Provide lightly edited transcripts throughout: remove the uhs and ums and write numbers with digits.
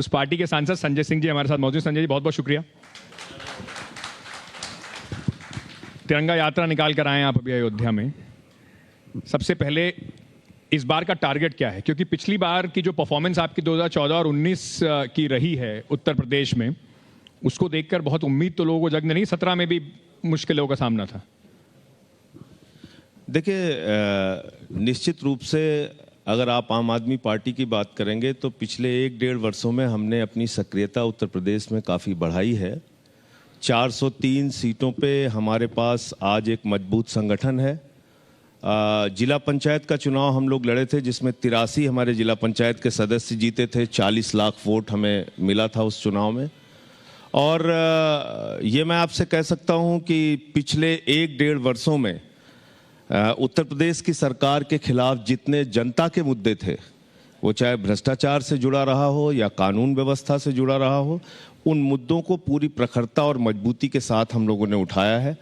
उस पार्टी के सांसद संजय सिंह जी हमारे साथ मौजूद। संजय जी बहुत बहुत शुक्रिया। तिरंगा यात्रा निकाल कर आए आप अभी अयोध्या में। सबसे पहले इस बार का टारगेट क्या है, क्योंकि पिछली बार की जो परफॉर्मेंस आपकी 2014 और 19 की रही है उत्तर प्रदेश में, उसको देखकर बहुत उम्मीद तो लोगों को जगने नहीं, 17 में भी मुश्किलों का सामना था। देखिए, निश्चित रूप से अगर आप आम आदमी पार्टी की बात करेंगे तो पिछले 1-1.5 वर्षों में हमने अपनी सक्रियता उत्तर प्रदेश में काफ़ी बढ़ाई है। 403 सीटों पे हमारे पास आज एक मजबूत संगठन है। जिला पंचायत का चुनाव हम लोग लड़े थे, जिसमें 83 हमारे जिला पंचायत के सदस्य जीते थे। 40 लाख वोट हमें मिला था उस चुनाव में। और ये मैं आपसे कह सकता हूँ कि पिछले 1-1.5 वर्षों में उत्तर प्रदेश की सरकार के खिलाफ जितने जनता के मुद्दे थे, वो चाहे भ्रष्टाचार से जुड़ा रहा हो या कानून व्यवस्था से जुड़ा रहा हो, उन मुद्दों को पूरी प्रखरता और मजबूती के साथ हम लोगों ने उठाया है।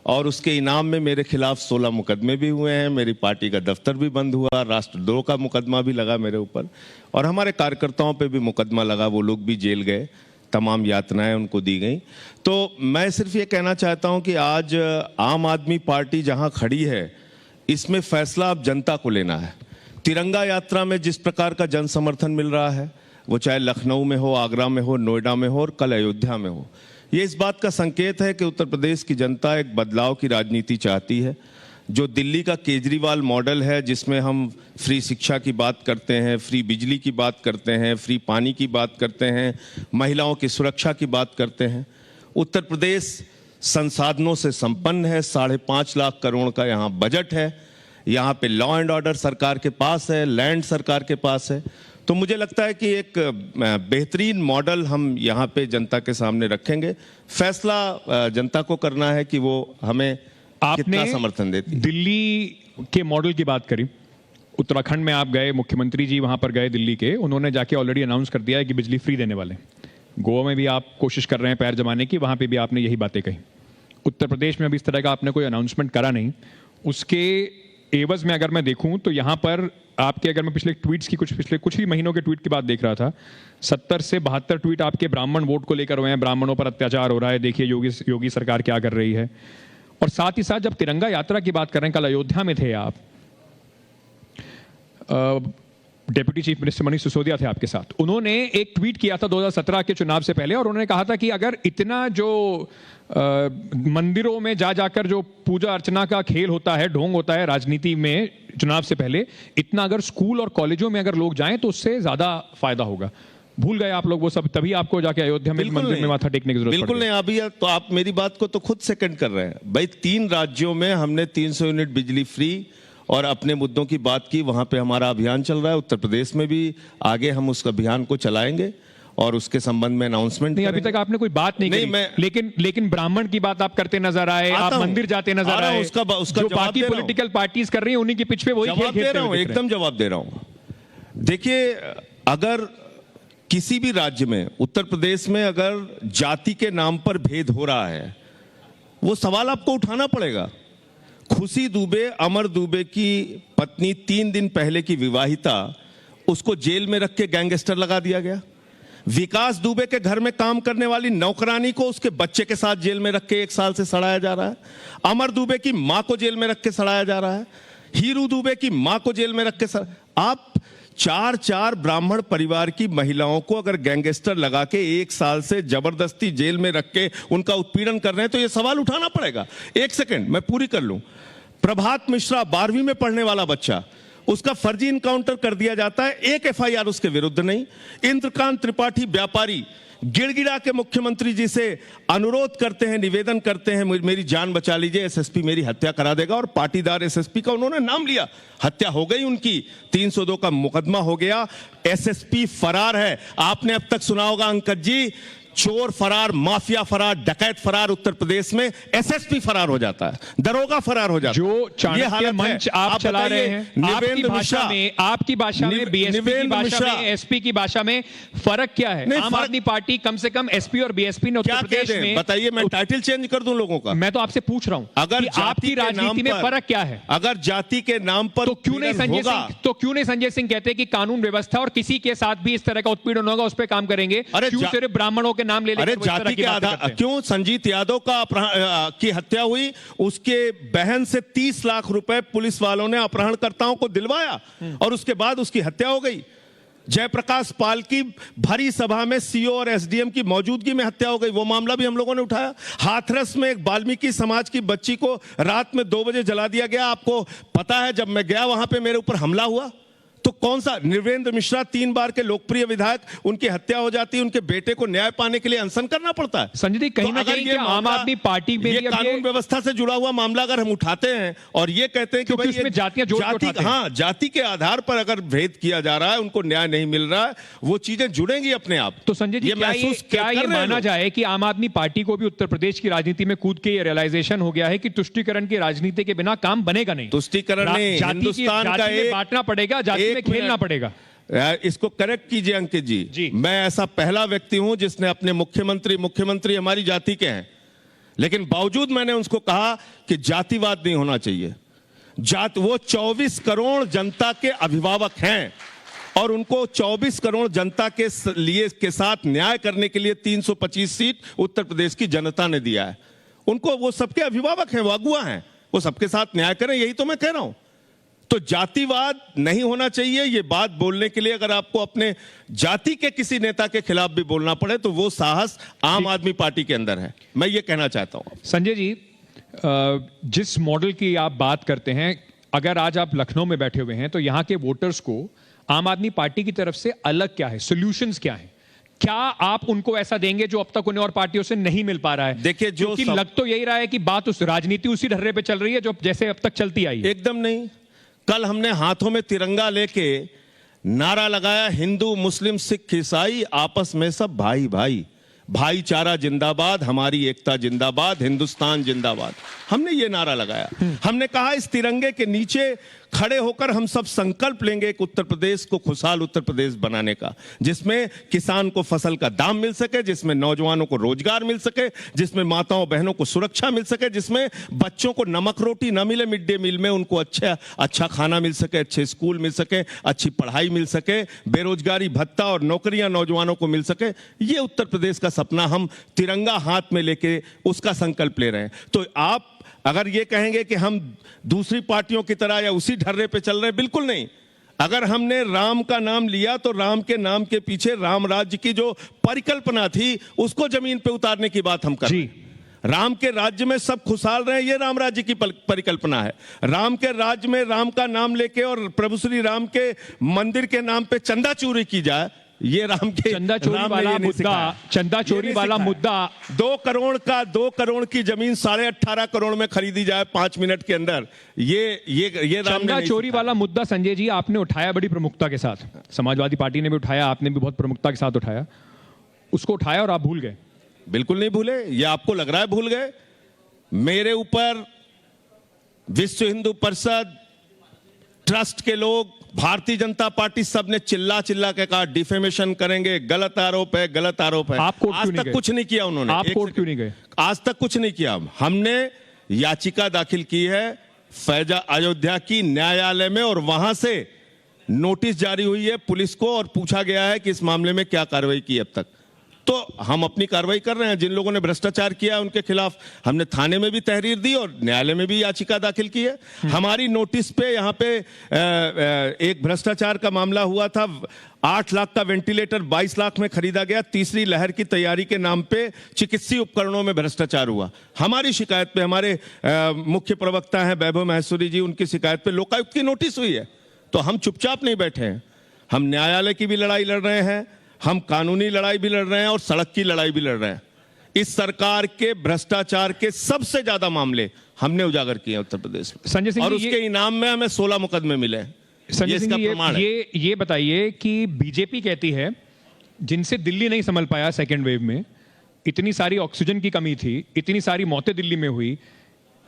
और उसके इनाम में मेरे खिलाफ 16 मुकदमे भी हुए हैं, मेरी पार्टी का दफ्तर भी बंद हुआ, राष्ट्रद्रोह का मुकदमा भी लगा मेरे ऊपर, और हमारे कार्यकर्ताओं पे भी मुकदमा लगा, वो लोग भी जेल गए, तमाम यातनाएं उनको दी गई। तो मैं सिर्फ ये कहना चाहता हूं कि आज आम आदमी पार्टी जहां खड़ी है, इसमें फैसला अब जनता को लेना है। तिरंगा यात्रा में जिस प्रकार का जन समर्थन मिल रहा है, वो चाहे लखनऊ में हो, आगरा में हो, नोएडा में हो और कल अयोध्या में हो, ये इस बात का संकेत है कि उत्तर प्रदेश की जनता एक बदलाव की राजनीति चाहती है। जो दिल्ली का केजरीवाल मॉडल है, जिसमें हम फ्री शिक्षा की बात करते हैं, फ्री बिजली की बात करते हैं, फ्री पानी की बात करते हैं, महिलाओं की सुरक्षा की बात करते हैं। उत्तर प्रदेश संसाधनों से संपन्न है, 5.5 लाख करोड़ का यहाँ बजट है, यहाँ पे लॉ एंड ऑर्डर सरकार के पास है, लैंड सरकार के पास है। तो मुझे लगता है कि एक बेहतरीन मॉडल हम यहाँ पे जनता के सामने रखेंगे। फैसला जनता को करना है कि वो हमें कितना समर्थन देती है। दिल्ली के मॉडल की बात करी, उत्तराखंड में आप गए, मुख्यमंत्री जी वहां पर गए दिल्ली के, उन्होंने जाके ऑलरेडी अनाउंस कर दिया है कि बिजली फ्री देने वाले। गोवा में भी आप कोशिश कर रहे हैं पैर जमाने की, वहां पे भी आपने यही बातें कही। उत्तर प्रदेश में अभी इस तरह का आपने कोई अनाउंसमेंट करा नहीं। उसके एवज में अगर मैं देखूं तो यहां पर आपके, अगर मैं पिछले कुछ ही महीनों के ट्वीट की बात देख रहा था, 70 से 72 ट्वीट आपके ब्राह्मण वोट को लेकर हुए हैं, ब्राह्मणों पर अत्याचार हो रहा है, देखिए योगी सरकार क्या कर रही है। और साथ ही साथ जब तिरंगा यात्रा की बात कर रहे हैं, कल अयोध्या में थे आप, deputy chief minister Manish Sisodia थे आपके साथ। उन्होंने एक ट्वीट किया था 2017 के चुनाव से पहले, और उन्होंने कहा था कि अगर इतना जो मंदिरों में जाकर जो पूजा अर्चना का खेल होता है, ढोंग होता है राजनीति में चुनाव से पहले, इतना अगर स्कूल और कॉलेजों में अगर लोग जाएं तो उससे ज्यादा फायदा होगा। भूल गए आप लोग वो सब, तभी आपको जाके अयोध्या में मंदिर में माथा टेकने की जरूरत पड़ी। बिल्कुल नहीं। अभी तो आप मेरी बात को तो खुद सेकंड कर रहे हैं भाई। 3 राज्यों में हमने 300 यूनिट बिजली फ्री और अपने मुद्दों की बात की, वहां पे हमारा अभियान चल रहा है। उत्तर प्रदेश में भी आगे हम उस अभियान को चलाएंगे और उसके संबंध में अनाउंसमेंट नहीं। अभी तक आपने कोई बात नहीं करी, लेकिन ब्राह्मण की बात आप करते नजर आए, आप मंदिर जाते नजर आए। उसका जो बाकी पॉलिटिकल पार्टीज कर रही है, उन्हीं के पीछे वही जवाब दे रहा हूं, एकदम जवाब दे रहा हूं। देखिए, अगर किसी भी राज्य में, उत्तर प्रदेश में अगर जाति के नाम पर भेद हो रहा है, वो सवाल आपको उठाना पड़ेगा। खुशी दुबे, अमर दुबे की पत्नी 3 दिन पहले की विवाहिता, उसको जेल में रख के गैंगस्टर लगा दिया गया। विकास दुबे के घर में काम करने वाली नौकरानी को उसके बच्चे के साथ जेल में रख के 1 साल से सड़ाया जा रहा है। अमर दुबे की मां को जेल में रख के सड़ाया जा रहा है। हीरू दुबे की मां को जेल में रख के आप 4 ब्राह्मण परिवार की महिलाओं को अगर गैंगस्टर लगा के 1 साल से जबरदस्ती जेल में रख के उनका उत्पीड़न कर रहे हैं, तो यह सवाल उठाना पड़ेगा। 1 सेकंड मैं पूरी कर लूं। प्रभात मिश्रा 12वीं में पढ़ने वाला बच्चा, उसका फर्जी इनकाउंटर कर दिया जाता है, एक FIR उसके विरुद्ध नहीं। इंद्रकांत त्रिपाठी व्यापारी गिड़गिड़ा के मुख्यमंत्री जी से अनुरोध करते हैं, निवेदन करते हैं, मेरी जान बचा लीजिए, SSP मेरी हत्या करा देगा, और पाटीदार SSP का उन्होंने नाम लिया, हत्या हो गई उनकी, 302 का मुकदमा हो गया, SSP फरार है। आपने अब तक सुना होगा अंकज जी, चोर फरार, माफिया फरार, डकैत फरार उत्तर प्रदेश में, एसएसपी फरार हो जाता है, दरोगा फरार हो जाता है। जो चाणक्य मंच आप चला रहे हैं, आपकी भाषा में बीएसपी की भाषा में, एसपी की भाषा में फर्क क्या है? आम आदमी पार्टी कम से कम एसपी और बीएसपी ने उत्तर प्रदेश में, बताइए, मैं टाइटल चेंज कर दूं लोगों का? मैं तो आपसे पूछ रहा हूं, अगर आपकी राजनीति में फर्क क्या है? अगर जाति के नाम पर तो क्यों नहीं संजय सिंह कहते कि कानून व्यवस्था और किसी के साथ भी इस तरह का उत्पीड़न होगा उस पर काम करेंगे? क्यों सिर्फ ब्राह्मणों के नाम ले लेकर जाति के आधार? क्यों संजीत यादव की हत्या हुई, उसके बहन से 30 लाख रुपए पुलिस वालों ने अपहरणकर्ताओं को दिलवाया और उसके बाद उसकी हत्या हो गई। जयप्रकाश पाल की भरी सभा में सीओ और एसडीएम की मौजूदगी में हत्या हो गई, वो मामला भी हम लोगों ने उठाया। हाथरस में एक वाल्मीकि समाज की बच्ची को रात में 2 बजे जला दिया गया। आपको पता है, जब मैं गया वहां पे मेरे ऊपर हमला हुआ तो कौन सा निर्वेंद्र मिश्रा, 3 बार के लोकप्रिय विधायक, उनकी हत्या हो जाती है, उनके बेटे को न्याय पाने के लिए अनशन करना पड़ता है। संजय जी, कहीं ना कहीं ये आम आदमी पार्टी में ये कानून व्यवस्था से जुड़ा हुआ मामला अगर हम उठाते हैं और ये कहते हैं कि भाई इसमें जातियां जोड़ के उठाते हैं। हाँ, जाति के आधार पर अगर भेद किया जा रहा है, उनको न्याय नहीं मिल रहा है, वो चीजें जुड़ेंगी अपने आप। तो संजय जी, क्या ये माना जाए कि आम आदमी पार्टी को भी उत्तर प्रदेश की राजनीति में कूद के ये रियलाइजेशन हो गया है कि तुष्टीकरण की राजनीति के बिना काम बनेगा नहीं? तुष्टीकरण नहीं, हिंदुस्तान का एक बांटना पड़ेगा, जाति में खेलना पड़ेगा। इसको करेक्ट कीजिए अंकित जी। मैं ऐसा पहला व्यक्ति हूं जिसने अपने मुख्यमंत्री हमारी जाति के हैं, लेकिन बावजूद मैंने उसको कहा कि जातिवाद नहीं होना चाहिए। वो 24 करोड़ जनता के अभिभावक हैं और उनको 24 करोड़ जनता के लिए के साथ न्याय करने के लिए 325 सीट उत्तर प्रदेश की जनता ने दिया है। उनको, वो सबके अभिभावक हैं, वो अगुआ हैं, वो सबके साथ न्याय करें, यही तो मैं कह रहा हूं। तो जातिवाद नहीं होना चाहिए। ये बात बोलने के लिए अगर आपको अपने जाति के किसी नेता के खिलाफ भी बोलना पड़े तो वो साहस आम आदमी पार्टी के अंदर है, मैं ये कहना चाहता हूं। संजय जी, जिस मॉडल की आप बात करते हैं, अगर आज आप लखनऊ में बैठे हुए हैं तो यहां के वोटर्स को आम आदमी पार्टी की तरफ से अलग क्या है, सॉल्यूशंस क्या है? क्या आप उनको ऐसा देंगे जो अब तक उन्हें और पार्टियों से नहीं मिल पा रहा है? देखिए, जो लग तो यही रहा है कि बात उस राजनीति उसी ढर्रे पे चल रही है जो जैसे अब तक चलती आई है। एकदम नहीं। कल हमने हाथों में तिरंगा लेके नारा लगाया, हिंदू मुस्लिम सिख ईसाई आपस में सब भाई भाई, भाईचारा जिंदाबाद, हमारी एकता जिंदाबाद, हिंदुस्तान जिंदाबाद। हमने ये नारा लगाया। हमने कहा इस तिरंगे के नीचे खड़े होकर हम सब संकल्प लेंगे एक उत्तर प्रदेश को खुशहाल उत्तर प्रदेश बनाने का, जिसमें किसान को फसल का दाम मिल सके, जिसमें नौजवानों को रोजगार मिल सके, जिसमें माताओं बहनों को सुरक्षा मिल सके, जिसमें बच्चों को नमक रोटी न मिले मिड डे मील में, उनको अच्छा खाना मिल सके, अच्छे स्कूल मिल सके, अच्छी पढ़ाई मिल सके, बेरोजगारी भत्ता और नौकरियां नौजवानों को मिल सके। ये उत्तर प्रदेश का सपना हम तिरंगा हाथ में लेके उसका संकल्प ले रहे हैं। तो आप अगर ये कहेंगे कि हम दूसरी पार्टियों की तरह या उसी ढर्रे पे चल रहे हैं, बिल्कुल नहीं। अगर हमने राम का नाम लिया तो राम के नाम के पीछे राम राज्य की जो परिकल्पना थी उसको जमीन पे उतारने की बात हम कर रहे हैं। राम के राज्य में सब खुशहाल रहे, ये राम राज्य की परिकल्पना है। राम के राज्य में राम का नाम लेके और प्रभु श्री राम के मंदिर के नाम पे चंदा चोरी की जाए, ये राम के चंदा चोरी वाला मुद्दा 2 करोड़ की जमीन 18.5 करोड़ में खरीदी जाए 5 मिनट के अंदर, ये राम चंदा चोरी वाला मुद्दा संजय जी आपने उठाया बड़ी प्रमुखता के साथ, समाजवादी पार्टी ने भी उठाया, आपने भी बहुत प्रमुखता के साथ उठाया, उसको उठाया और आप भूल गए। बिल्कुल नहीं भूले, ये आपको लग रहा है भूल गए। मेरे ऊपर विश्व हिंदू परिषद, ट्रस्ट के लोग, भारतीय जनता पार्टी सब ने चिल्ला के कहा डिफेमेशन करेंगे, गलत आरोप है, गलत आरोप है। आज तक कुछ नहीं किया उन्होंने। आप कोर्ट क्यों नहीं गए? आज तक कुछ नहीं किया। हमने याचिका दाखिल की है फैजा अयोध्या की न्यायालय में और वहां से नोटिस जारी हुई है पुलिस को और पूछा गया है कि इस मामले में क्या कार्रवाई की अब तक। तो हम अपनी कार्रवाई कर रहे हैं। जिन लोगों ने भ्रष्टाचार किया उनके खिलाफ हमने थाने में भी तहरीर दी और न्यायालय में भी याचिका दाखिल की है। हमारी नोटिस पे यहाँ पे एक भ्रष्टाचार का मामला हुआ था, 8 लाख का वेंटिलेटर 22 लाख में खरीदा गया। तीसरी लहर की तैयारी के नाम पे चिकित्सीय उपकरणों में भ्रष्टाचार हुआ। हमारी शिकायत पे हमारे मुख्य प्रवक्ता हैं वैभव महेश्वरी जी, उनकी शिकायत पे लोकायुक्त की नोटिस हुई है। तो हम चुपचाप नहीं बैठे हैं, हम न्यायालय की भी लड़ाई लड़ रहे हैं, हम कानूनी लड़ाई भी लड़ रहे हैं और सड़क की लड़ाई भी लड़ रहे हैं। इस सरकार के भ्रष्टाचार के सबसे ज्यादा मामले हमने उजागर किए हैं उत्तर प्रदेश में। संजय सिंह, और उसके इनाम में हमें 16 मुकदमे मिले। संजय सिंह, ये बताइए कि बीजेपी कहती है जिनसे दिल्ली नहीं संभल पाया सेकेंड वेव में, इतनी सारी ऑक्सीजन की कमी थी, इतनी सारी मौतें दिल्ली में हुई,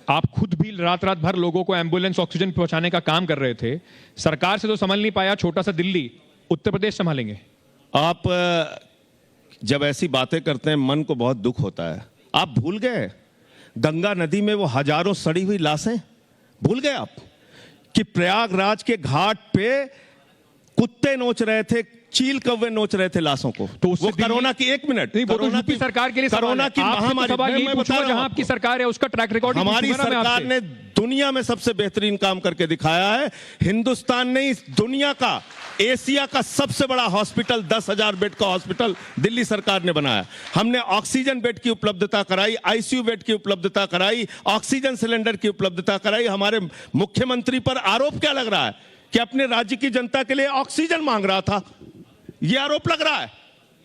आप खुद भी रात रात भर लोगों को एम्बुलेंस ऑक्सीजन पहुंचाने का काम कर रहे थे, सरकार से तो संभल नहीं पाया, छोटा सा दिल्ली, उत्तर प्रदेश संभालेंगे? आप जब ऐसी बातें करते हैं मन को बहुत दुख होता है। आप भूल गए गंगा नदी में वो हजारों सड़ी हुई लाशें? भूल गए आप कि प्रयागराज के घाट पे कुत्ते नोच रहे थे, चील कौवे नोच रहे थे लाशों को? तो उससे वो कोरोना की, एक मिनट, नहीं, वो तो यूपी सरकार के लिए कोरोना की महामारी, मैं बता रहा हूं जहां आपकी सरकार है उसका ट्रैक रिकॉर्ड हमारी सरकार ने दुनिया में सबसे बेहतरीन काम करके दिखाया है। हिंदुस्तान ने इस दुनिया का, एशिया का सबसे बड़ा हॉस्पिटल, 10,000 बेड का हॉस्पिटल दिल्ली सरकार ने बनाया। हमने ऑक्सीजन बेड की उपलब्धता कराई, आईसीयू बेड की उपलब्धता कराई, ऑक्सीजन सिलेंडर की उपलब्धता कराई। हमारे मुख्यमंत्री पर आरोप क्या लग रहा है कि अपने राज्य की जनता के लिए ऑक्सीजन मांग रहा था। यह आरोप लग रहा है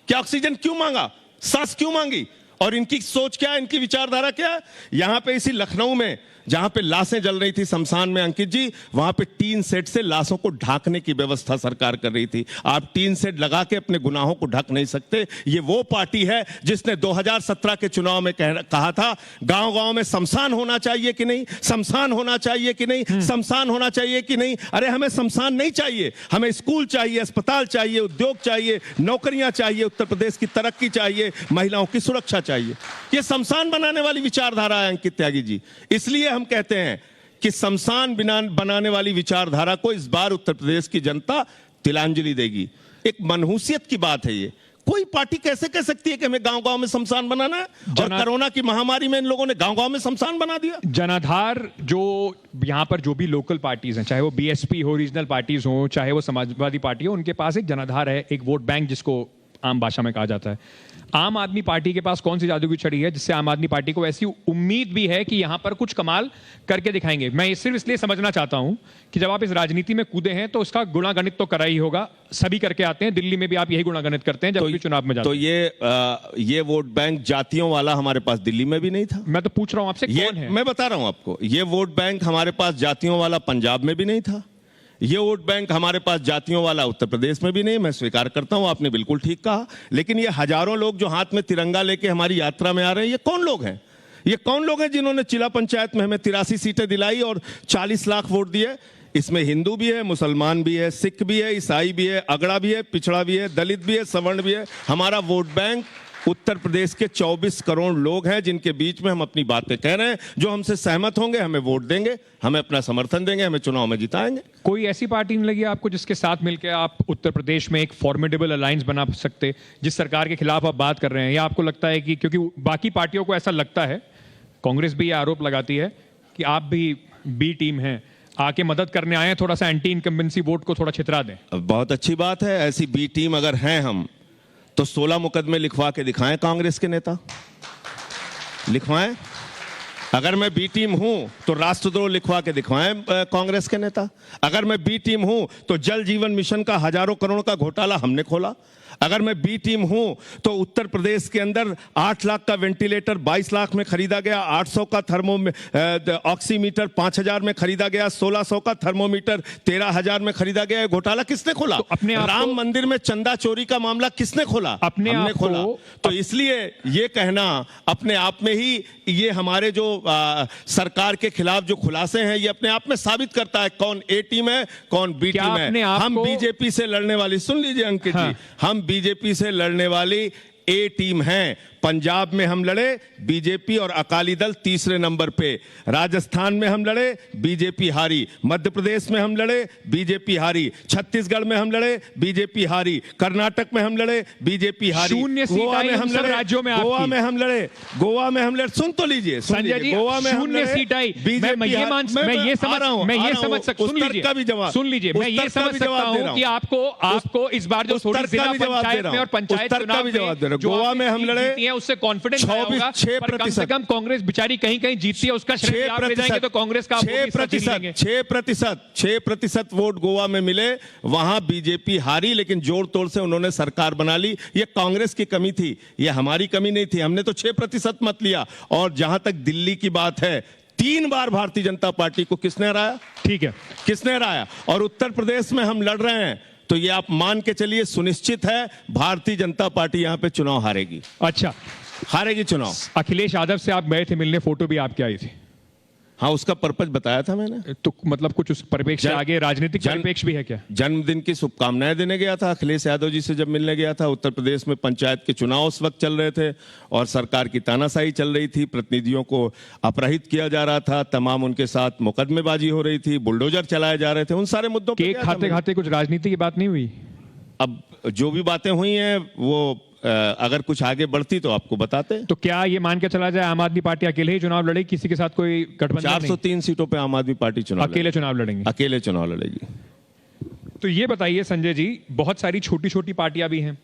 कि ऑक्सीजन क्यों मांगा, सांस क्यों मांगी, और इनकी सोच क्या है, इनकी विचारधारा क्या है। यहां पे इसी लखनऊ में जहां पे लाशें जल रही थी शमशान में, अंकित जी, वहां पे टीन सेट से लाशों को ढांकने की व्यवस्था सरकार कर रही थी। आप टीन सेट लगा के अपने गुनाहों को ढक नहीं सकते। ये वो पार्टी है जिसने 2017 के चुनाव में कहा था गांव गांव में शमशान होना चाहिए कि नहीं, शमशान होना चाहिए कि नहीं, शमशान होना चाहिए कि नहीं। अरे हमें शमशान नहीं चाहिए, हमें स्कूल चाहिए, अस्पताल चाहिए, उद्योग चाहिए, नौकरियां चाहिए, उत्तर प्रदेश की तरक्की चाहिए, महिलाओं की सुरक्षा चाहिए। ये शमशान बनाने वाली विचारधारा है अंकित त्यागी जी। इसलिए हम कहते हैं कि शमशान बनाने वाली विचारधारा को इस बार उत्तर प्रदेश की जनता तिलांजलि देगी। एक मनहूसियत की बात है ये। कोई पार्टी कैसे कह सकती है कि हमें गांव-गांव में शमशान बनाना है, और कोरोना की महामारी में इन लोगों ने गांव-गांव में शमशान बना दिया। जनाधार, जो यहां पर जो भी लोकल पार्टीज हैं, चाहे वो बीएसपी हो, रीजनल पार्टीज हो, चाहे वो समाजवादी पार्टी हो, उनके पास एक जनाधार है, एक वोट बैंक जिसको आम भाषा में कहा जाता है। आम आदमी पार्टी के पास कौन सी जादू की छड़ी है जिससे आम आदमी पार्टी को ऐसी उम्मीद भी है कि यहां पर कुछ कमाल करके दिखाएंगे? मैं सिर्फ इसलिए समझना चाहता हूं कि जब आप इस राजनीति में कूदे हैं तो उसका गुणागणित तो करा ही होगा, सभी करके आते हैं, दिल्ली में भी आप यही गुणागणित करते हैं जब भी चुनाव में जाते हैं। तो ये वोट बैंक जातियों वाला हमारे पास दिल्ली में भी नहीं था। मैं तो पूछ रहा हूं आपसे, कौन है? मैं बता रहा हूं आपको, ये वोट बैंक हमारे पास जातियों वाला पंजाब में भी नहीं था, ये वोट बैंक हमारे पास जातियों वाला उत्तर प्रदेश में भी नहीं। मैं स्वीकार करता हूं, आपने बिल्कुल ठीक कहा। लेकिन ये हजारों लोग जो हाथ में तिरंगा लेके हमारी यात्रा में आ रहे हैं, ये कौन लोग हैं? ये कौन लोग हैं जिन्होंने जिला पंचायत में हमें 83 सीटें दिलाई और 40 लाख वोट दिए? इसमें हिंदू भी है, मुसलमान भी है, सिख भी है, ईसाई भी है, अगड़ा भी है, पिछड़ा भी है, दलित भी है, सवर्ण भी है। हमारा वोट बैंक उत्तर प्रदेश के 24 करोड़ लोग हैं जिनके बीच में हम अपनी बातें कह रहे हैं। जो हमसे सहमत होंगे हमें वोट देंगे, हमें अपना समर्थन देंगे, हमें चुनाव में जिताएंगे। कोई ऐसी पार्टी नहीं लगी आपको जिसके साथ मिलकर आप उत्तर प्रदेश में एक फॉर्मिडेबल अलायंस बना सकते, जिस सरकार के खिलाफ आप बात कर रहे हैं? या आपको लगता है कि क्योंकि बाकी पार्टियों को ऐसा लगता है, कांग्रेस भी यह आरोप लगाती है कि आप भी बी टीम हैं, आके मदद करने आए हैं, थोड़ा सा एंटी इनकम्बेंसी वोट को थोड़ा छितरा दें? बहुत अच्छी बात है। ऐसी बी टीम अगर हैं हम, तो 16 मुकदमे लिखवा के दिखाएं कांग्रेस के नेता, लिखवाएं। अगर मैं बी टीम हूं तो राष्ट्रद्रोह लिखवा के दिखवाएं कांग्रेस के नेता। अगर मैं बी टीम हूं तो जल जीवन मिशन का हजारों करोड़ का घोटाला हमने खोला। अगर मैं बी टीम हूं तो उत्तर प्रदेश के अंदर 8 लाख का वेंटिलेटर 22 लाख में खरीदा गया, 800 का ऑक्सीमीटर 5000 में खरीदा गया, 1600 का थर्मोमीटर 13000 में खरीदा गया। ये घोटाला किसने खोला? तो अपने राम मंदिर में चंदा चोरी का मामला किसने खोला? हमने खोला। तो इसलिए ये कहना अपने आप में ही, ये हमारे जो सरकार के खिलाफ जो खुलासे हैं, ये अपने आप में साबित करता है कौन ए टीम है, कौन बी टीम है। हम बीजेपी से लड़ने वाली, सुन लीजिए अंकित जी, हम बीजेपी से लड़ने वाली ए टीम हैं। पंजाब में हम लड़े, बीजेपी और अकाली दल तीसरे नंबर पे। राजस्थान में हम लड़े, बीजेपी हारी। मध्य प्रदेश में हम लड़े, बीजेपी हारी। छत्तीसगढ़ में हम लड़े, बीजेपी हारी। कर्नाटक में हम लड़े, बीजेपी हारी। गोवा में हम लड़े, राज्यों में गोवा में हम लड़े, गोवा में हम लड़े। सुन तो लीजिए संजय जी, गोवा में शून्य सीट आई। मैं ये समझ सकता हूं, सुन लीजिए, मैं ये समझ सकता हूं कि आपको इस बार जो थोड़ी जिला पंचायत में और पंचायत चुनाव में गोवा में हम लड़े, उससे कॉन्फिडेंस आया होगा, पर कम से कम कांग्रेस बेचारी कहीं कहीं जीतती है, उसका श्रेय आप ले जाएंगे तो कांग्रेस का 6% वोट गोवा में मिले, वहां बीजेपी हारी, लेकिन जोड़ तोड़ से उन्होंने सरकार बना ली। ये कांग्रेस की कमी थी, ये हमारी कमी नहीं थी। हमने तो 6% मत लिया। और जहां तक दिल्ली की बात है, 3 बार भारतीय जनता पार्टी को किसने हराया? ठीक है, किसने हराया? और उत्तर प्रदेश में हम लड़ रहे हैं, तो ये आप मान के चलिए सुनिश्चित है भारतीय जनता पार्टी यहां पे चुनाव हारेगी। अच्छा, हारेगी चुनाव। अखिलेश यादव से आप गए थे मिलने, फोटो भी आपकी आई थी। हाँ, उसका पर्पज बताया था मैंने। तो मतलब कुछ उस परिप्रेक्ष्य से आगे राजनीतिक परिप्रेक्ष्य भी है क्या? जन्मदिन की शुभकामनाएं देने गया था अखिलेश यादव जी से जब मिलने गया था। उत्तर प्रदेश में पंचायत के चुनाव उस वक्त चल रहे थे और सरकार की तानाशाही चल रही थी, प्रतिनिधियों को अपराहित किया जा रहा था, तमाम उनके साथ मुकदमेबाजी हो रही थी, बुलडोजर चलाए जा रहे थे, उन सारे मुद्दों पे केक खाते खाते कुछ राजनीति की बात नहीं हुई? अब जो भी बातें हुई हैं वो अगर कुछ आगे बढ़ती तो आपको बताते। तो क्या ये मान के चला जाए आम आदमी पार्टी अकेले ही चुनाव लड़ेगी, किसी के साथ कोई गठबंधन नहीं? 403 सीटों पे आम आदमी पार्टी अकेले चुनाव लड़ेंगे? अकेले चुनाव लड़ेगी। तो ये बताइए संजय जी, बहुत सारी छोटी छोटी पार्टियां भी हैं,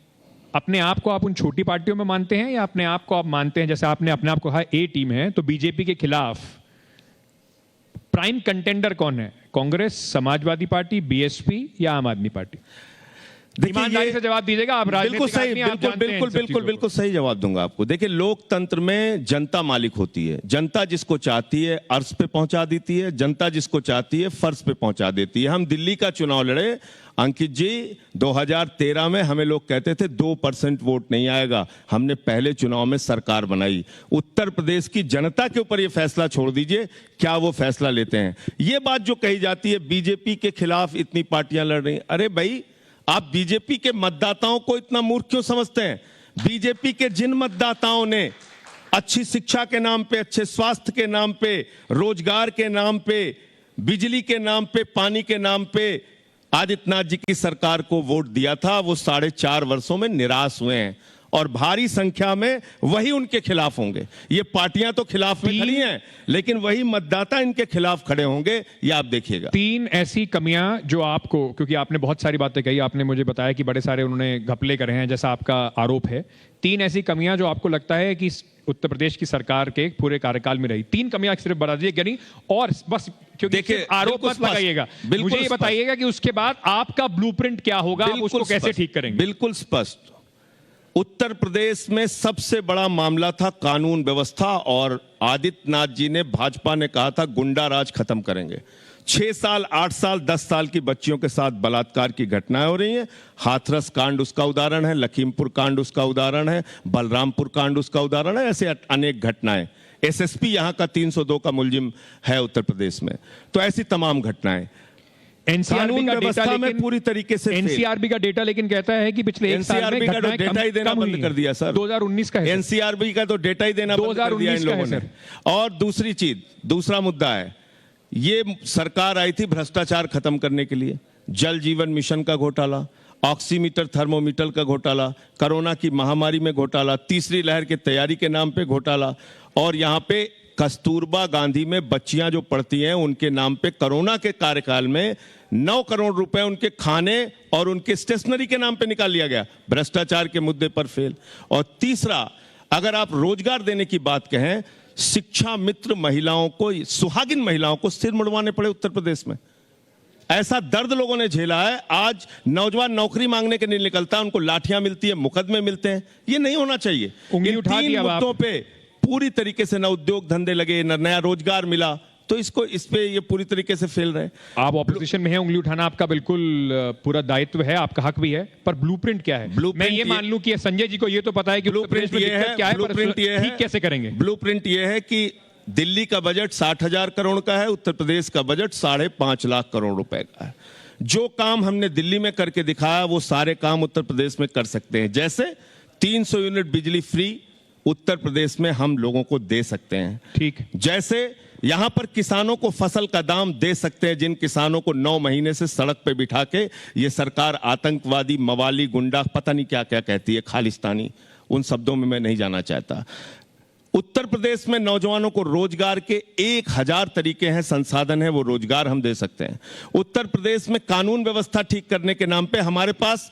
अपने आप को आप उन छोटी पार्टियों में मानते हैं या अपने आप को आप मानते हैं, जैसे आपने अपने आप को कहा ए टीम है, तो बीजेपी के खिलाफ प्राइम कंटेंडर कौन है? कांग्रेस, समाजवादी पार्टी, बीएसपी या आम आदमी पार्टी? ईमानदारी से जवाब दीजिएगा, आप बिल्कुल सही, आदमी, आप जानते हैं इन सब चीजों को। बिल्कुल सही जवाब दूंगा आपको। देखिए, लोकतंत्र में जनता मालिक होती है। जनता जिसको चाहती है अर्श पे पहुंचा देती है, जनता जिसको चाहती है फर्श पे पहुंचा देती है। हम दिल्ली का चुनाव लड़े अंकित जी, 2013 में हमें लोग कहते थे 2% वोट नहीं आएगा, हमने पहले चुनाव में सरकार बनाई। उत्तर प्रदेश की जनता के ऊपर यह फैसला छोड़ दीजिए, क्या वो फैसला लेते हैं। ये बात जो कही जाती है बीजेपी के खिलाफ इतनी पार्टियां लड़ रही हैं, अरे भाई, आप बीजेपी के मतदाताओं को इतना मूर्ख क्यों समझते हैं? बीजेपी के जिन मतदाताओं ने अच्छी शिक्षा के नाम पे, अच्छे स्वास्थ्य के नाम पे, रोजगार के नाम पे, बिजली के नाम पे, पानी के नाम पे आदित्यनाथ जी की सरकार को वोट दिया था, वो 4.5 वर्षों में निराश हुए हैं और भारी संख्या में वही उनके खिलाफ होंगे। ये पार्टियां तो खिलाफ में खड़ी हैं, लेकिन वही मतदाता इनके खिलाफ खड़े होंगे, ये आप देखिएगा। 3 ऐसी कमियां जो आपको, क्योंकि आपने बहुत सारी बातें कही, आपने मुझे बताया कि बड़े सारे उन्होंने घपले करे हैं जैसा आपका आरोप है, 3 ऐसी कमियां जो आपको लगता है कि उत्तर प्रदेश की सरकार के पूरे कार्यकाल में रही। 3 कमियां सिर्फ बता दीजिए, और बस, क्योंकि देखिए, आरोप मत लगाइएगा, मुझे ये बताइएगा कि उसके बाद आपका ब्लूप्रिंट क्या होगा, आप उसको कैसे ठीक करेंगे? बिल्कुल स्पष्ट। उत्तर प्रदेश में सबसे बड़ा मामला था कानून व्यवस्था, और आदित्यनाथ जी ने, भाजपा ने कहा था गुंडा राज खत्म करेंगे। 6 साल, 8 साल, 10 साल की बच्चियों के साथ बलात्कार की घटनाएं हो रही हैं। हाथरस कांड उसका उदाहरण है, लखीमपुर कांड उसका उदाहरण है, बलरामपुर कांड उसका उदाहरण है, ऐसे अनेक घटनाएं। एसएसपी यहां का 302 का मुलजिम है उत्तर प्रदेश में। तो ऐसी तमाम घटनाएं। एनसीआरबी का डेटा में पूरी तरीके से एनसीआरबी का डेटा लेकिन कहता है कि पिछले 1 साल में घटनाएं डेटा ही देना बंद कर दिया सर। 2019 का है। एनसीआरबी का तो डेटा ही देना बंद कर दिया इन लोगों ने। और दूसरी चीज, दूसरा मुद्दा है, ये सरकार आई थी भ्रष्टाचार खत्म करने के लिए। जल जीवन मिशन का घोटाला, ऑक्सीमीटर थर्मोमीटर का घोटाला, कोरोना की महामारी में घोटाला, तीसरी लहर की तैयारी के नाम पे घोटाला, और यहाँ पे कस्तूरबा गांधी में बच्चियां जो पढ़ती हैं उनके नाम पे कोरोना के कार्यकाल में 9 करोड़ रुपए उनके खाने और उनके स्टेशनरी के नाम पे निकाल लिया गया। भ्रष्टाचार के मुद्दे पर फेल। और तीसरा, अगर आप रोजगार देने की बात कहें, शिक्षा मित्र महिलाओं को, सुहागिन महिलाओं को सिर मुड़वाने पड़े उत्तर प्रदेश में। ऐसा दर्द लोगों ने झेला है। आज नौजवान नौकरी मांगने के लिए निकलता है, उनको लाठियां मिलती है, मुकदमे मिलते हैं। ये नहीं होना चाहिए। उंगली उठा दी अब मुद्दों पे पूरी तरीके से न उद्योग धंधे लगे, न नया रोजगार मिला, तो इस पे ये पूरी तरीके से फेल रहे। आप ऑपोजिशन में हैं, उंगली उठाना आपका बिल्कुल पूरा दायित्व है, आपका हक भी है, पर ब्लूप्रिंट क्या है? मैं ये मान लूं कि संजय जी को ये तो पता है कि ब्लूप्रिंट ये है, क्या है, पर ठीक कैसे करेंगे? ब्लूप्रिंट ये है कि दिल्ली का बजट 60,000 करोड़ का है, उत्तर प्रदेश का बजट 5.5 लाख करोड़ रुपए का है। जो काम हमने दिल्ली में करके दिखाया वो सारे काम उत्तर प्रदेश में कर सकते हैं। जैसे 300 यूनिट बिजली फ्री उत्तर प्रदेश में हम लोगों को दे सकते हैं। ठीक। जैसे यहां पर किसानों को फसल का दाम दे सकते हैं, जिन किसानों को 9 महीने से सड़क पे बिठा के ये सरकार आतंकवादी, मवाली, गुंडा, पता नहीं क्या क्या कहती है, खालिस्तानी, उन शब्दों में मैं नहीं जाना चाहता। उत्तर प्रदेश में नौजवानों को रोजगार के 1000 तरीके हैं, संसाधन है, वो रोजगार हम दे सकते हैं। उत्तर प्रदेश में कानून व्यवस्था ठीक करने के नाम पे, हमारे पास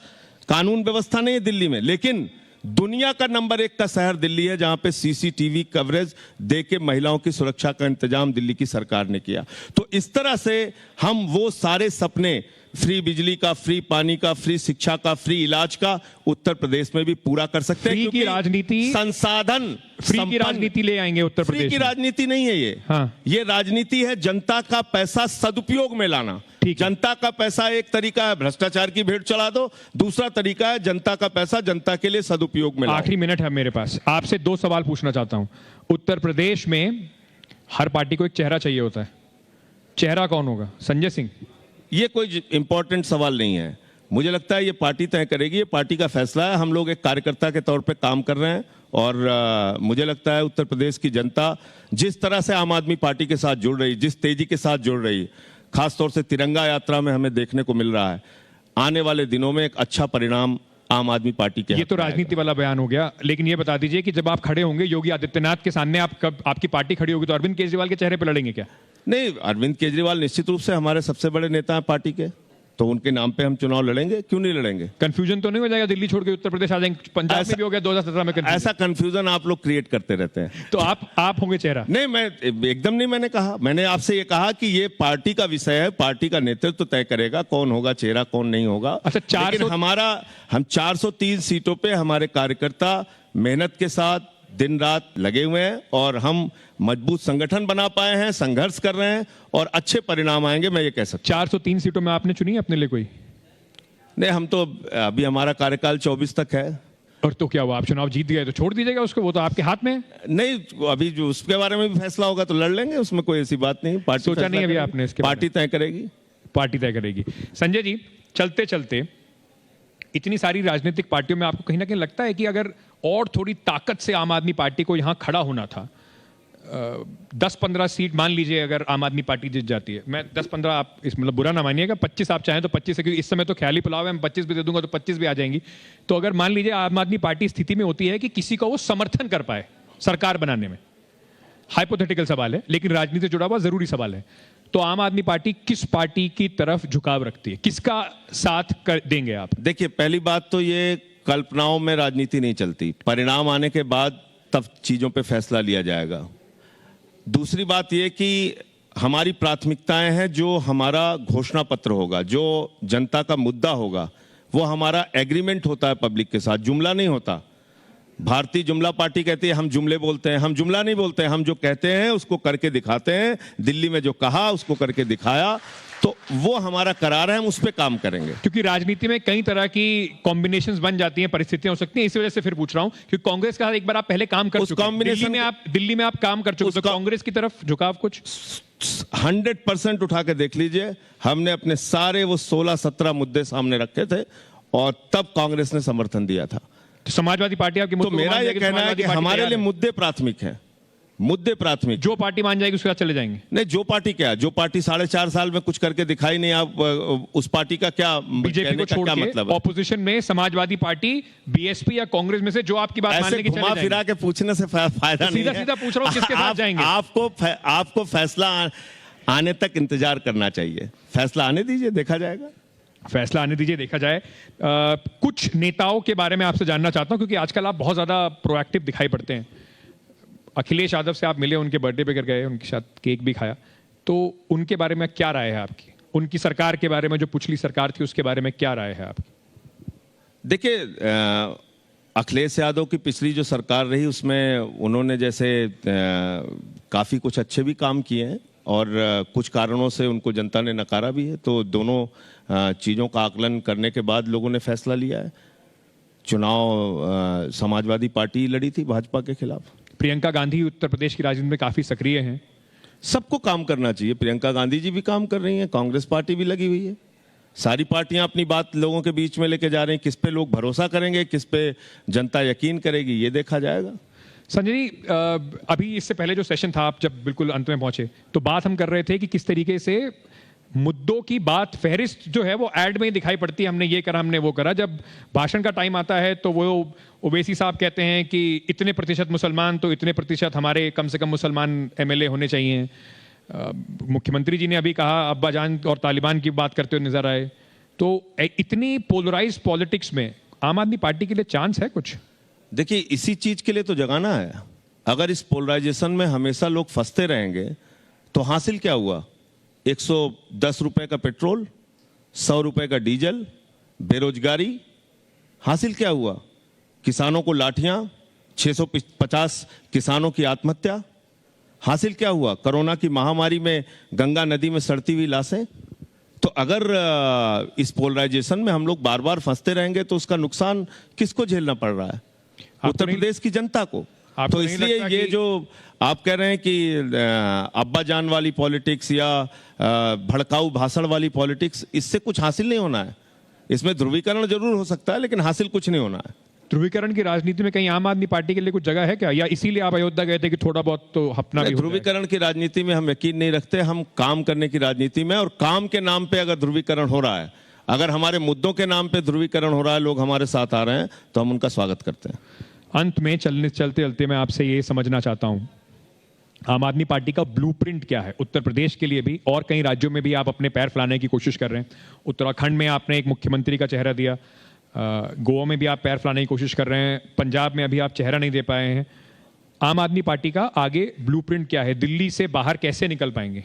कानून व्यवस्था नहीं है दिल्ली में, लेकिन दुनिया का नंबर 1 का शहर दिल्ली है, जहां पे सीसीटीवी कवरेज देके महिलाओं की सुरक्षा का इंतजाम दिल्ली की सरकार ने किया। तो इस तरह से हम वो सारे सपने फ्री बिजली का, फ्री पानी का, फ्री शिक्षा का, फ्री इलाज का उत्तर प्रदेश में भी पूरा कर सकते हैं। फ्री की क्योंकि राजनीति, संसाधन फ्री की संपन्न- राजनीति ले आएंगे उत्तर फ्री प्रदेश की में। राजनीति नहीं है ये। हाँ। ये राजनीति है जनता का पैसा सदुपयोग में लाना। ठीक है। जनता का पैसा एक तरीका है भ्रष्टाचार की भेंट चढ़ा दो, दूसरा तरीका है जनता का पैसा जनता के लिए सदुपयोग में लाओ। आखिरी मिनट है मेरे पास, आपसे 2 सवाल पूछना चाहता हूं। उत्तर प्रदेश में हर पार्टी को एक चेहरा चाहिए होता है, चेहरा कौन होगा? संजय सिंह? ये कोई इंपॉर्टेंट सवाल नहीं है। मुझे लगता है ये पार्टी तय करेगी, ये पार्टी का फैसला है। हम लोग एक कार्यकर्ता के तौर पे काम कर रहे हैं और मुझे लगता है उत्तर प्रदेश की जनता जिस तरह से आम आदमी पार्टी के साथ जुड़ रही, जिस तेजी के साथ जुड़ रही, खासतौर से तिरंगा यात्रा में हमें देखने को मिल रहा है, आने वाले दिनों में एक अच्छा परिणाम आम आदमी पार्टी के ये हक तो में आएगा। राजनीति वाला बयान हो गया, लेकिन ये बता दीजिए कि जब आप खड़े होंगे योगी आदित्यनाथ के सामने, आप कब आपकी पार्टी खड़ी होगी तो अरविंद केजरीवाल के चेहरे पर लड़ेंगे क्या? नहीं, अरविंद केजरीवाल निश्चित रूप से हमारे सबसे बड़े नेता हैं पार्टी के, तो उनके नाम पे हम चुनाव लड़ेंगे, क्यों नहीं लड़ेंगे? कंफ्यूजन तो नहीं हो जाएगा, दिल्ली छोड़ के उत्तर प्रदेश आ जाएंगे? पंजाब में ऐसा- भी हो गया 2017 में confusion। ऐसा कंफ्यूजन आप लोग क्रिएट करते रहते हैं। तो आप होंगे चेहरा? नहीं, मैं एकदम नहीं, मैंने कहा, मैंने आपसे ये कहा कि ये पार्टी का विषय है, पार्टी का नेतृत्व तय करेगा कौन होगा चेहरा, कौन नहीं होगा। अच्छा, 400 लेकिन हम 403 सीटों पे हमारे कार्यकर्ता मेहनत के साथ दिन रात लगे हुए हैं और हम मजबूत संगठन बना पाए हैं, संघर्ष कर रहे हैं और अच्छे परिणाम आएंगे, मैं ये कह सकता 403 सीटों में आपने चुनी है अपने लिए कोई? हूं। नहीं, हम तो अभी हमारा कार्यकाल 24 तक है। और तो क्या हुआ, आप चुनाव जीत गए तो छोड़ दीजिएगा उसको, वो तो आपके हाथ में है। नहीं, अभी जो उसके बारे में भी फैसला होगा तो लड़ लेंगे, उसमें कोई ऐसी बात नहीं। पार्टी सोचा फैसला नहीं अभी करेगी। आपने इसके बारे में? पार्टी तय करेगी। पार्टी तय करेगी। संजय जी, चलते चलते इतनी सारी राजनीतिक पार्टियों में आपको कहीं ना कहीं लगता है कि अगर और थोड़ी ताकत से आम आदमी पार्टी को यहां खड़ा होना था, 10-15 सीट मान लीजिए अगर आम आदमी पार्टी जीत जाती है, मैं 10-15 आप इस मतलब बुरा ना मानिएगा, 25 आप चाहें तो 25 है, क्योंकि इस समय तो ख्याली पुलाव है, मैं 25 भी दे दूंगा तो 25 भी आ जाएंगी। तो अगर मान लीजिए आम आदमी पार्टी स्थिति में होती है कि किसी का वो समर्थन कर पाए सरकार बनाने में, हाइपोथेटिकल सवाल है लेकिन राजनीति से जुड़ा हुआ जरूरी सवाल है, तो आम आदमी पार्टी किस पार्टी की तरफ झुकाव रखती है, किसका साथ कर देंगे आप? देखिए, पहली बात तो ये कल्पनाओं में राजनीति नहीं चलती, परिणाम आने के बाद तब चीजों पे फैसला लिया जाएगा। दूसरी बात ये कि हमारी प्राथमिकताएं हैं, जो हमारा घोषणा पत्र होगा, जो जनता का मुद्दा होगा, वो हमारा एग्रीमेंट होता है पब्लिक के साथ, जुमला नहीं होता। भारतीय जुमला पार्टी कहती है हम जुमले बोलते हैं, हम जुमला नहीं बोलते हैं, हम जो कहते हैं उसको करके दिखाते हैं। दिल्ली में जो कहा उसको करके दिखाया, तो वो हमारा करार है, हम उस पर काम करेंगे। क्योंकि राजनीति में कई तरह की कॉम्बिनेशंस बन जाती हैं, परिस्थितियां हो सकती हैं, इसी वजह से फिर पूछ रहा हूं कि कांग्रेस का एक बार आप पहले काम कर उस चुके हैं, combination दिल्ली में आप काम कर चुके, तो कांग्रेस की तरफ झुकाव कुछ 100% उठा के देख लीजिए, हमने अपने सारे वो 16-17 मुद्दे सामने रखे थे और तब कांग्रेस ने समर्थन दिया था। तो समाजवादी पार्टी आपकी तो मुद्दों को मेरा मान ये जाएगी, कहना है समाजवादी कि पार्टी हमारे तैयार लिए है। मुद्दे प्राथमिक हैं, मुद्दे प्राथमिक। जो पार्टी मान जाएगी उसके साथ चले जाएंगे। नहीं, जो पार्टी क्या, जो पार्टी 4.5 साल में कुछ करके दिखाई नहीं, आप उस पार्टी का क्या बीजेपी कहने को का छोड़ क्या के मतलब है? ऑपोजिशन में समाजवादी पार्टी, बीएसपी या कांग्रेस में से जो आपकी बात मानने ऐसे की चले घुमा फिरा जाएंगे। के पूछने से फायदा नहीं है। सीधा पूछ रहा हूं, किसके साथ जाएंगे? आपको फैसला आने तक इंतजार करना चाहिए। फैसला आने दीजिए, देखा जाएगा। फैसला आने दीजिए, देखा जाए। कुछ नेताओं के बारे में आपसे जानना चाहता हूं, क्योंकि आजकल आप बहुत ज्यादा प्रोएक्टिव दिखाई पड़ते हैं। अखिलेश यादव से आप मिले, उनके बर्थडे पे कर गए, उनके साथ केक भी खाया, तो उनके बारे में क्या राय है आपकी? उनकी सरकार के बारे में, जो पिछली सरकार थी उसके बारे में क्या राय है आपकी? देखिए, अखिलेश यादव की पिछली जो सरकार रही उसमें उन्होंने जैसे काफी कुछ अच्छे भी काम किए हैं और कुछ कारणों से उनको जनता ने नकारा भी है, तो दोनों चीजों का आकलन करने के बाद लोगों ने फैसला लिया है। चुनाव समाजवादी पार्टी लड़ी थी भाजपा के खिलाफ। प्रियंका गांधी उत्तर प्रदेश की राजनीति में काफी सक्रिय हैं। सबको काम करना चाहिए, प्रियंका गांधी जी भी काम कर रही हैं, कांग्रेस पार्टी भी लगी हुई है, सारी पार्टियां अपनी बात लोगों के बीच में लेके जा रही हैं। किस पे लोग भरोसा करेंगे, किस पे जनता यकीन करेगी, ये देखा जाएगा। संजय जी, अभी इससे पहले जो सेशन था, आप जब बिल्कुल अंत में पहुंचे, तो बात हम कर रहे थे कि किस तरीके से मुद्दों की बात, फहरिस्त जो है वो ऐड में ही दिखाई पड़ती है, हमने ये करा, हमने वो करा। जब भाषण का टाइम आता है तो वो ओवैसी साहब कहते हैं कि इतने प्रतिशत मुसलमान, तो इतने प्रतिशत हमारे कम से कम मुसलमान एमएलए होने चाहिए। मुख्यमंत्री जी ने अभी कहा, अब्बाजान और तालिबान की बात करते हुए नजर आए। तो इतनी पोलराइज पॉलिटिक्स में आम आदमी पार्टी के लिए चांस है कुछ? देखिए, इसी चीज के लिए तो जगाना है। अगर इस पोलराइजेशन में हमेशा लोग फंसते रहेंगे तो हासिल क्या हुआ? 110 रुपए का पेट्रोल, 100 रुपए का डीजल, बेरोजगारी। हासिल क्या हुआ? किसानों को लाठियां, 650 किसानों की आत्महत्या। हासिल क्या हुआ? कोरोना की महामारी में गंगा नदी में सड़ती हुई लाशें। तो अगर इस पोलराइजेशन में हम लोग बार बार फंसते रहेंगे तो उसका नुकसान किसको झेलना पड़ रहा है? उत्तर प्रदेश की जनता को। तो इसलिए ये जो आप कह रहे हैं कि अब्बा जान वाली पॉलिटिक्स या भड़काऊ भाषण वाली पॉलिटिक्स, इससे कुछ हासिल नहीं होना है। इसमें ध्रुवीकरण जरूर हो सकता है लेकिन हासिल कुछ नहीं होना है। ध्रुवीकरण की राजनीति में कहीं आम आदमी पार्टी के लिए कुछ जगह है क्या, या इसीलिए आप अयोध्या गए थे कि थोड़ा बहुत तो अपना भी हो जाए? ध्रुवीकरण की राजनीति में हम यकीन नहीं रखते। हम काम करने की राजनीति में, और काम के नाम पे अगर ध्रुवीकरण हो रहा है, अगर हमारे मुद्दों के नाम पे ध्रुवीकरण हो रहा है, लोग हमारे साथ आ रहे हैं, तो हम उनका स्वागत करते हैं। अंत में चलते चलते मैं आपसे ये समझना चाहता हूं, आम आदमी पार्टी का ब्लूप्रिंट क्या है उत्तर प्रदेश के लिए भी, और कई राज्यों में भी आप अपने पैर फैलाने की कोशिश कर रहे हैं। उत्तराखंड में आपने एक मुख्यमंत्री का चेहरा दिया, गोवा में भी आप पैर फैलाने की कोशिश कर रहे हैं, पंजाब में अभी आप चेहरा नहीं दे पाए हैं। आम आदमी पार्टी का आगे ब्लूप्रिंट क्या है? दिल्ली से बाहर कैसे निकल पाएंगे?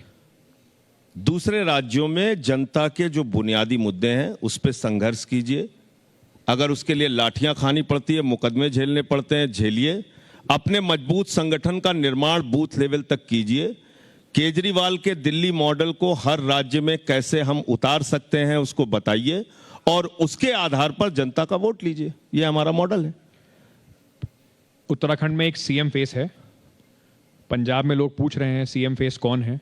दूसरे राज्यों में जनता के जो बुनियादी मुद्दे हैं उस पर संघर्ष कीजिए। अगर उसके लिए लाठियां खानी पड़ती है, मुकदमे झेलने पड़ते हैं, झेलिए। अपने मजबूत संगठन का निर्माण बूथ लेवल तक कीजिए। केजरीवाल के दिल्ली मॉडल को हर राज्य में कैसे हम उतार सकते हैं उसको बताइए, और उसके आधार पर जनता का वोट लीजिए। यह हमारा मॉडल है। उत्तराखंड में एक सीएम फेस है, पंजाब में लोग पूछ रहे हैं सीएम फेस कौन है।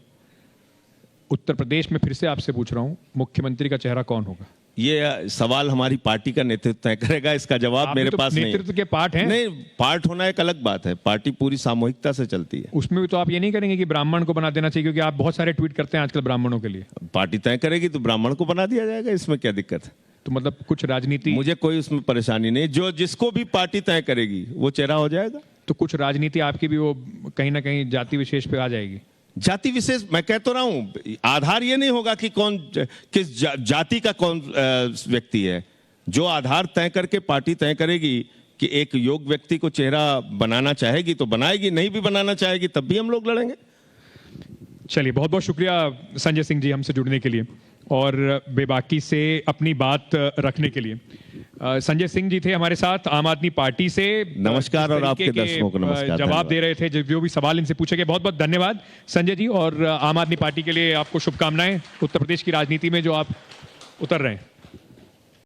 उत्तर प्रदेश में फिर से आपसे पूछ रहा हूं, मुख्यमंत्री का चेहरा कौन होगा? ये सवाल हमारी पार्टी का नेतृत्व तय करेगा। इसका जवाब मेरे पास नहीं है। नेतृत्व के पार्ट हैं? नहीं, पार्ट होना एक अलग बात है। पार्टी पूरी सामूहिकता से चलती है। उसमें भी तो आप ये नहीं करेंगे कि ब्राह्मण को बना देना चाहिए, क्योंकि आप बहुत सारे ट्वीट करते हैं आजकल ब्राह्मणों के लिए। पार्टी तय करेगी तो ब्राह्मण को बना दिया जाएगा, इसमें क्या दिक्कत है? तो मतलब कुछ राजनीति, मुझे कोई उसमें परेशानी नहीं। जो जिसको भी पार्टी तय करेगी वो चेहरा हो जाएगा। तो कुछ राजनीति आपकी भी वो कहीं ना कहीं जाति विशेष पे आ जाएगी। जाति विशेष, मैं कह तो रहा हूं, आधार ये नहीं होगा कि कौन किस जाति का कौन व्यक्ति है। जो आधार तय करके पार्टी तय करेगी कि एक योग्य व्यक्ति को चेहरा बनाना चाहेगी तो बनाएगी, नहीं भी बनाना चाहेगी तब भी हम लोग लड़ेंगे। चलिए, बहुत बहुत शुक्रिया संजय सिंह जी हमसे जुड़ने के लिए और बेबाकी से अपनी बात रखने के लिए। संजय सिंह जी थे हमारे साथ आम आदमी पार्टी से। नमस्कार, और आपके दर्शकों को नमस्कार। जवाब दे रहे थे जो भी सवाल इनसे पूछे गए। बहुत बहुत धन्यवाद संजय जी, और आम आदमी पार्टी के लिए आपको शुभकामनाएं उत्तर प्रदेश की राजनीति में जो आप उतर रहे हैं।